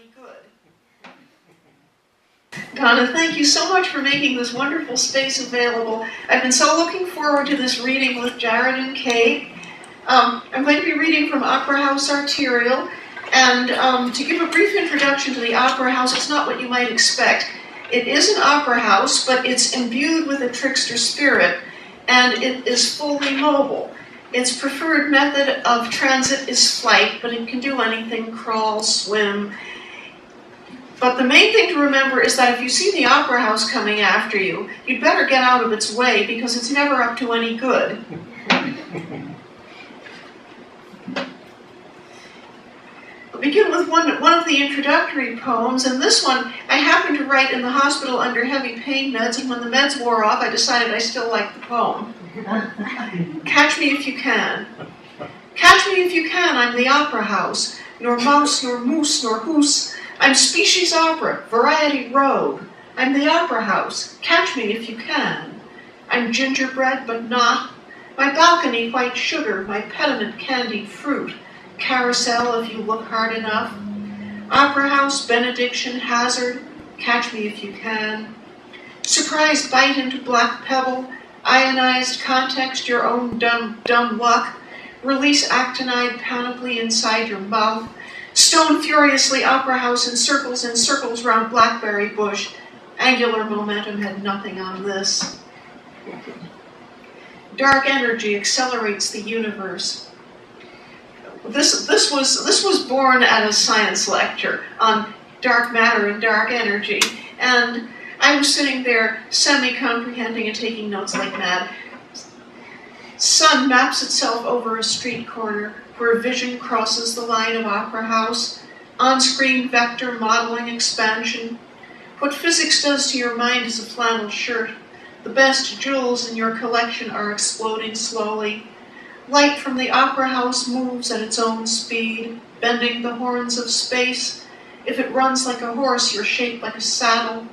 any good. Donna, thank you so much for making this wonderful space available. I've been so looking forward to this reading with Jared and Kate. I'm going to be reading from Opera House Arterial, and to give a brief introduction to the Opera House, it's not what you might expect. It is an opera house, but it's imbued with a trickster spirit, and it is fully mobile. Its preferred method of transit is flight, but it can do anything, crawl, swim. But the main thing to remember is that if you see the opera house coming after you, you'd better get out of its way because it's never up to any good. I'll begin with one of the introductory poems, and this one I happened to write in the hospital under heavy pain meds, and when the meds wore off, I decided I still liked the poem. Catch me if you can. Catch me if you can, I'm the opera house, nor mouse, nor moose, nor hoose. I'm species opera, variety rogue. I'm the opera house, catch me if you can. I'm gingerbread, but not. My balcony white sugar, my pediment candied fruit. Carousel if you look hard enough. Opera house, benediction, hazard, catch me if you can. Surprise bite into black pebble, ionized context, your own dumb luck. Release actinide panoply inside your mouth. Stone furiously opera house in circles round blackberry bush. Angular momentum had nothing on this. Dark energy accelerates the universe. This was born at a science lecture on dark matter and dark energy, and I was sitting there semi-comprehending and taking notes like mad. Sun maps itself over a street corner where vision crosses the line of opera house, on-screen vector modeling expansion. What physics does to your mind is a flannel shirt. The best jewels in your collection are exploding slowly. Light from the opera house moves at its own speed, bending the horns of space. If it runs like a horse, you're shaped like a saddle.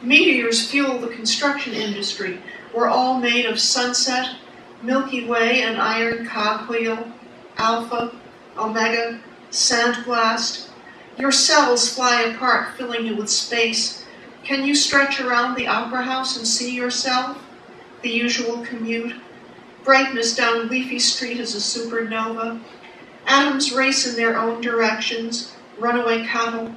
Meteors fuel the construction industry. We're all made of sunset, Milky Way, and iron cogwheel, alpha, omega, sandblast. Your cells fly apart, filling you with space. Can you stretch around the opera house and see yourself? The usual commute. Brightness down Leafy Street is a supernova. Atoms race in their own directions. Runaway cattle.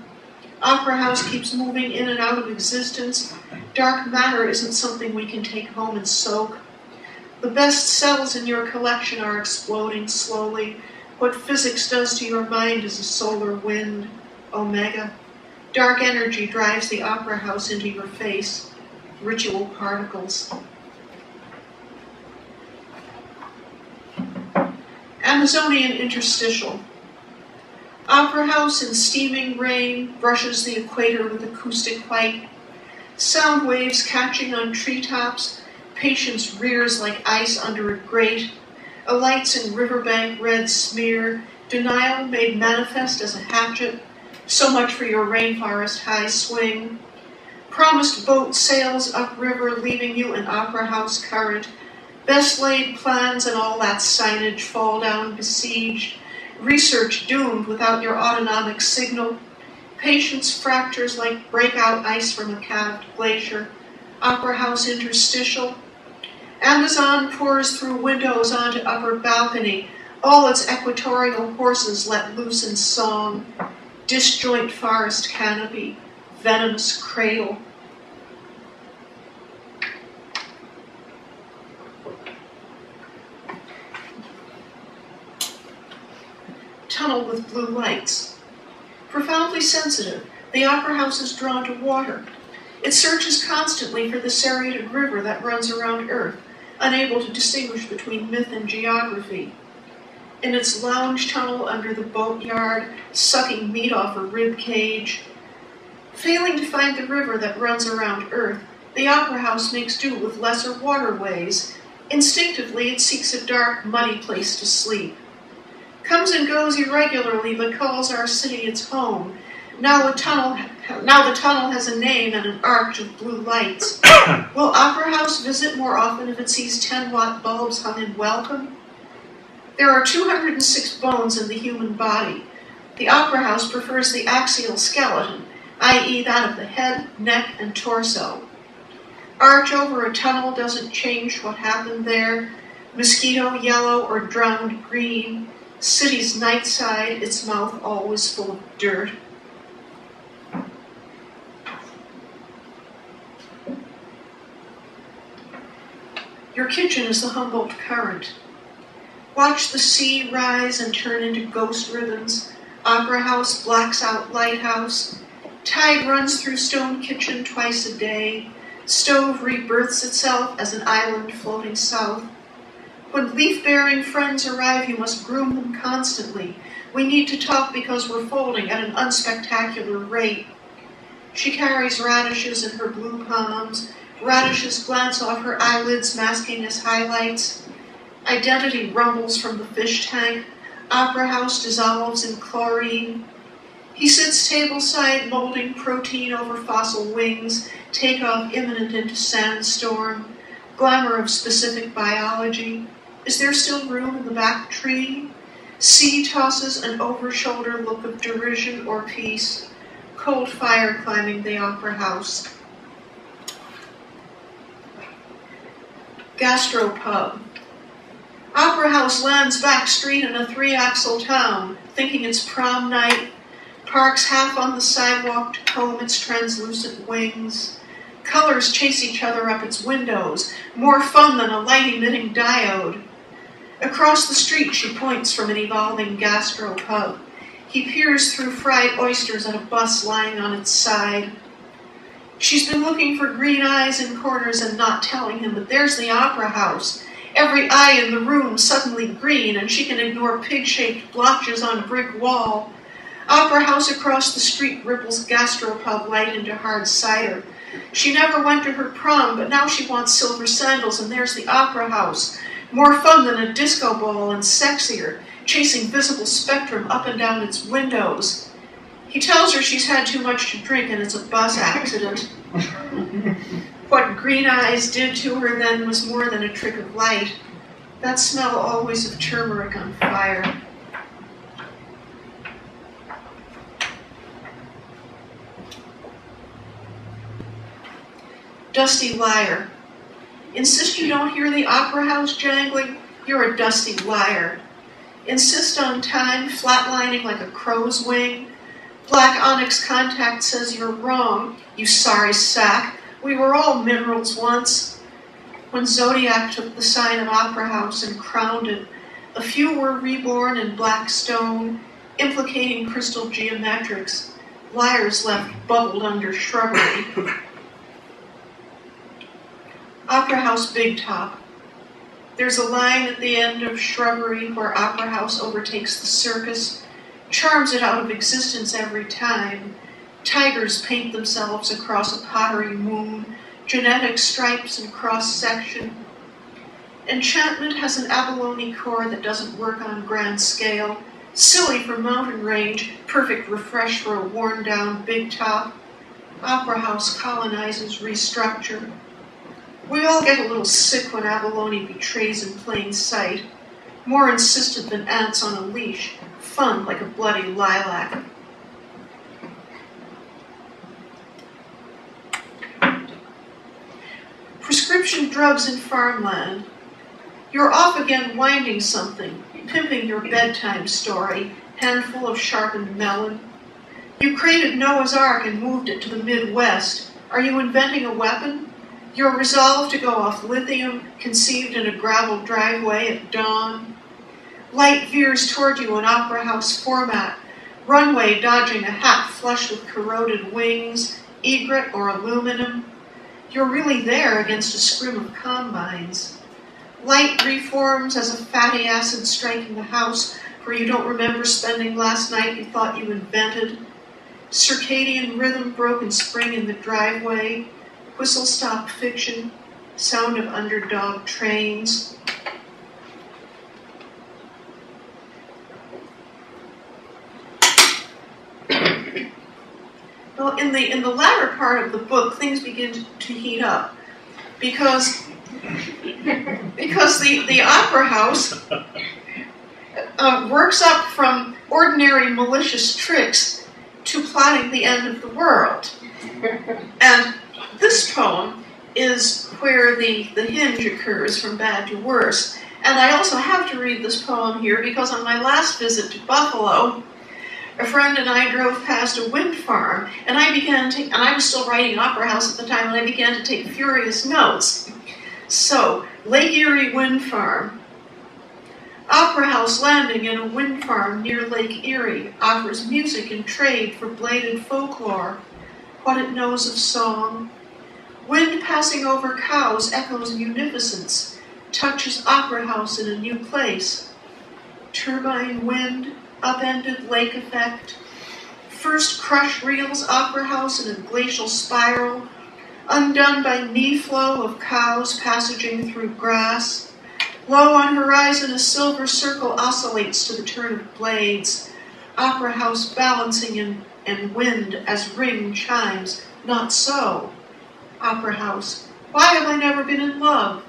Opera house keeps moving in and out of existence. Dark matter isn't something we can take home and soak. The best cells in your collection are exploding slowly. What physics does to your mind is a solar wind, omega. Dark energy drives the opera house into your face. Ritual particles. Amazonian interstitial. Opera house in steaming rain brushes the equator with acoustic white. Sound waves catching on treetops. Patience rears like ice under a grate. A lights in riverbank red smear. Denial made manifest as a hatchet. So much for your rainforest high swing. Promised boat sails upriver, leaving you an opera house current. Best laid plans and all that signage fall down besieged. Research doomed without your autonomic signal. Patience fractures like breakout ice from a calved glacier. Opera house interstitial. Amazon pours through windows onto upper balcony. All its equatorial horses let loose in song. Disjoint forest canopy. Venomous cradle. Tunnel with blue lights. Profoundly sensitive, the opera house is drawn to water. It searches constantly for the serrated river that runs around Earth, unable to distinguish between myth and geography. In its lounge tunnel under the boatyard, sucking meat off a rib cage. Failing to find the river that runs around Earth, the opera house makes do with lesser waterways. Instinctively, it seeks a dark, muddy place to sleep. Comes and goes irregularly, but calls our city its home. Now the tunnel has a name and an arch of blue lights. Will Opera House visit more often if it sees 10-watt bulbs hung in welcome? There are 206 bones in the human body. The Opera House prefers the axial skeleton, i.e. that of the head, neck, and torso. Arch over a tunnel doesn't change what happened there. Mosquito yellow or drowned green. City's night side, its mouth always full of dirt. Your kitchen is the Humboldt Current. Watch the sea rise and turn into ghost rhythms. Opera House blacks out lighthouse. Tide runs through stone kitchen twice a day. Stove rebirths itself as an island floating south. When leaf-bearing friends arrive, you must groom them constantly. We need to talk because we're folding at an unspectacular rate. She carries radishes in her blue palms. Radishes glance off her eyelids, masking as highlights. Identity rumbles from the fish tank. Opera House dissolves in chlorine. He sits tableside, molding protein over fossil wings, takeoff imminent into sandstorm. Glamour of specific biology. Is there still room in the back tree? Sea tosses an over-shoulder look of derision or peace. Cold fire climbing the Opera House. Gastropub. Opera House lands back street in a three-axle town, thinking it's prom night, parks half on the sidewalk to comb its translucent wings. Colors chase each other up its windows, more fun than a light-emitting diode. Across the street she points from an evolving gastropub. He peers through fried oysters at a bus lying on its side. She's been looking for green eyes in corners and not telling him, but there's the Opera House. Every eye in the room suddenly green, and she can ignore pig-shaped blotches on brick wall. Opera House across the street ripples gastropub light into hard cider. She never went to her prom, but now she wants silver sandals, and there's the Opera House. More fun than a disco ball and sexier, chasing visible spectrum up and down its windows. He tells her she's had too much to drink and it's a bus accident. What green eyes did to her then was more than a trick of light. That smell always of turmeric on fire. Dusty liar. Insist you don't hear the Opera House jangling? You're a dusty liar. Insist on time flatlining like a crow's wing? Black onyx contact says you're wrong, you sorry sack. We were all minerals once. When Zodiac took the sign of Opera House and crowned it, a few were reborn in black stone, implicating crystal geometrics. Liars left bubbled under shrubbery. Opera House Big Top. There's a line at the end of shrubbery where Opera House overtakes the circus, charms it out of existence every time. Tigers paint themselves across a pottery moon, genetic stripes and cross-section. Enchantment has an abalone core that doesn't work on grand scale, silly for mountain range, perfect refresh for a worn-down big top. Opera House colonizes restructure. We all get a little sick when abalone betrays in plain sight, more insistent than ants on a leash, fun like a bloody lilac. Prescription drugs in farmland. You're off again winding something, pimping your bedtime story, handful of sharpened melon. You created Noah's Ark and moved it to the Midwest. Are you inventing a weapon? Your resolve to go off lithium, conceived in a gravel driveway at dawn. Light veers toward you in Opera House format, runway dodging a hat flush with corroded wings, egret or aluminum. You're really there against a scrim of combines. Light reforms as a fatty acid striking the house where you don't remember spending last night you thought you invented. Circadian rhythm broken spring in the driveway. Whistle-stop fiction, sound of underdog trains. Well, in the latter part of the book, things begin to heat up because the Opera House works up from ordinary malicious tricks to plotting the end of the world. And this poem is where the hinge occurs from bad to worse. And I also have to read this poem here because on my last visit to Buffalo, a friend and I drove past a wind farm, and I was still writing Opera House at the time, and I began to take furious notes. So, Lake Erie Wind Farm. Opera House landing in a wind farm near Lake Erie offers music and trade for bladed folklore, what it knows of song. Wind passing over cows echoes munificence, touches Opera House in a new place. Turbine wind, upended lake effect. First crush reels Opera House in a glacial spiral, undone by knee flow of cows passaging through grass. Low on horizon, a silver circle oscillates to the turn of blades. Opera House balancing in wind as ring chimes. Not so. Opera House. Why have I never been in love?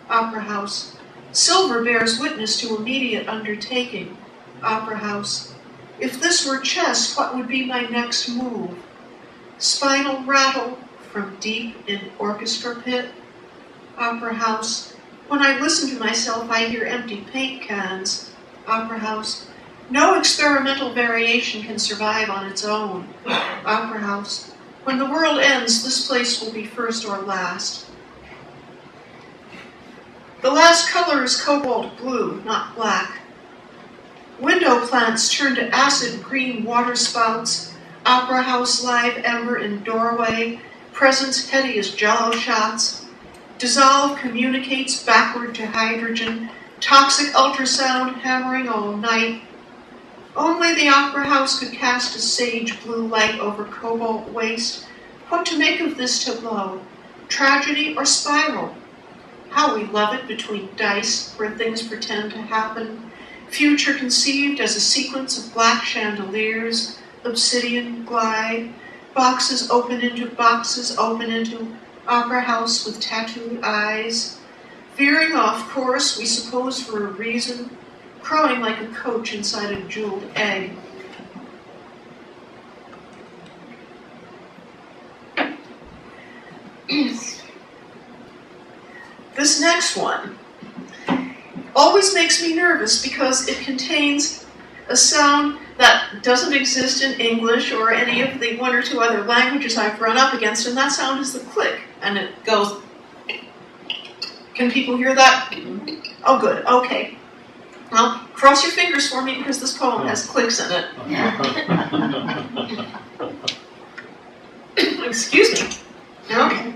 Opera House. Silver bears witness to immediate undertaking. Opera House. If this were chess, what would be my next move? Spinal rattle from deep in orchestra pit. Opera House. When I listen to myself, I hear empty paint cans. Opera House. No experimental variation can survive on its own. Opera House. When the world ends, this place will be first or last. The last color is cobalt blue, not black. Window plants turn to acid green water spouts. Opera House live ember in doorway. Presence heady as jello shots. Dissolve communicates backward to hydrogen. Toxic ultrasound hammering all night. Only the Opera House could cast a sage blue light over cobalt waste. What to make of this tableau? Tragedy or spiral? How we love it between dice where things pretend to happen. Future conceived as a sequence of black chandeliers, obsidian glide, boxes open into Opera House with tattooed eyes. Veering off course, we suppose for a reason, crowing like a coach inside a jeweled egg. This next one always makes me nervous because it contains a sound that doesn't exist in English or any of the one or two other languages I've run up against, and that sound is the click. And it goes, can people hear that? Oh, good, okay. Well, cross your fingers for me because this poem has clicks in it. Excuse me. Okay.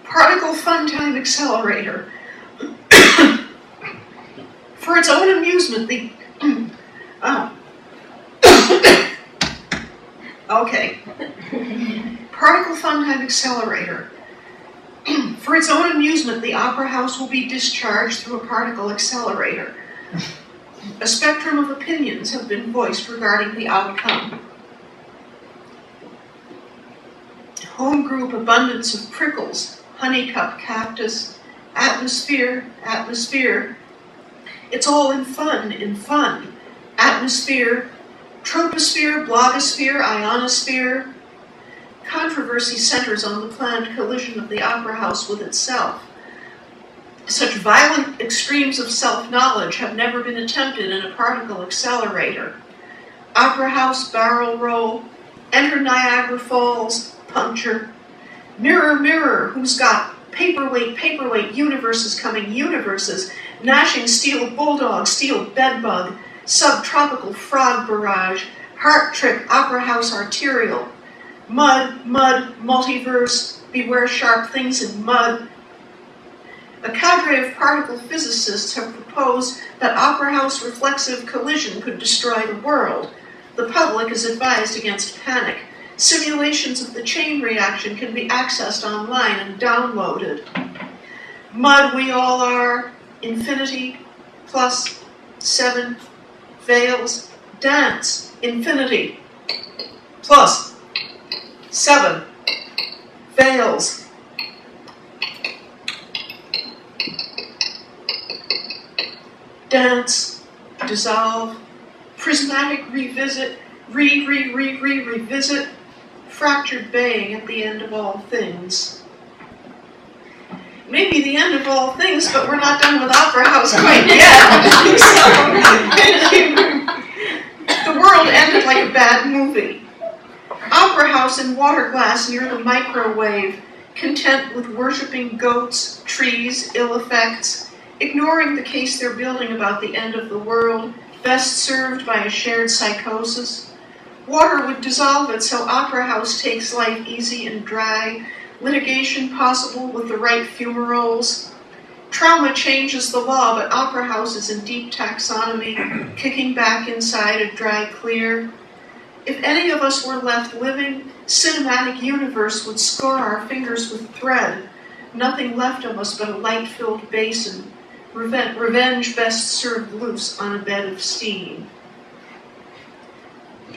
Particle fun time accelerator. For its own amusement, the... Okay. Particle fun time accelerator. For its own amusement, the Opera House will be discharged through a particle accelerator. A spectrum of opinions have been voiced regarding the outcome. Home group abundance of prickles, honeycup cactus, atmosphere. It's all in fun. Atmosphere, troposphere, blogosphere, ionosphere. Controversy centers on the planned collision of the Opera House with itself. Such violent extremes of self-knowledge have never been attempted in a particle accelerator. Opera House barrel roll, enter Niagara Falls, puncture. Mirror, mirror, who's got paperweight, universes coming, universes, gnashing steel bulldog, steel bedbug, subtropical frog barrage, heart trick, Opera House arterial, mud, multiverse, beware sharp things in mud. A cadre of particle physicists have proposed that Opera House reflexive collision could destroy the world. The public is advised against panic. Simulations of the chain reaction can be accessed online and downloaded. Mud we all are, infinity, plus 7, veils, dance, infinity, plus 7, veils. Dance, dissolve, prismatic revisit, revisit, fractured baying at the end of all things. Maybe the end of all things, but we're not done with Opera House quite yet. So, the world ended like a bad movie. Opera House in water glass near the microwave, content with worshipping goats, trees, ill effects, ignoring the case they're building about the end of the world, best served by a shared psychosis. Water would dissolve it, so Opera House takes life easy and dry, litigation possible with the right fumaroles. Trauma changes the law, but Opera House is in deep taxonomy, kicking back inside a dry clear. If any of us were left living, cinematic universe would score our fingers with thread. Nothing left of us but a light-filled basin. Revenge best served loose on a bed of steam.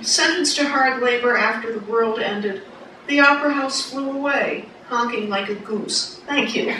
Sentenced to hard labor after the world ended, the Opera House flew away, honking like a goose. Thank you.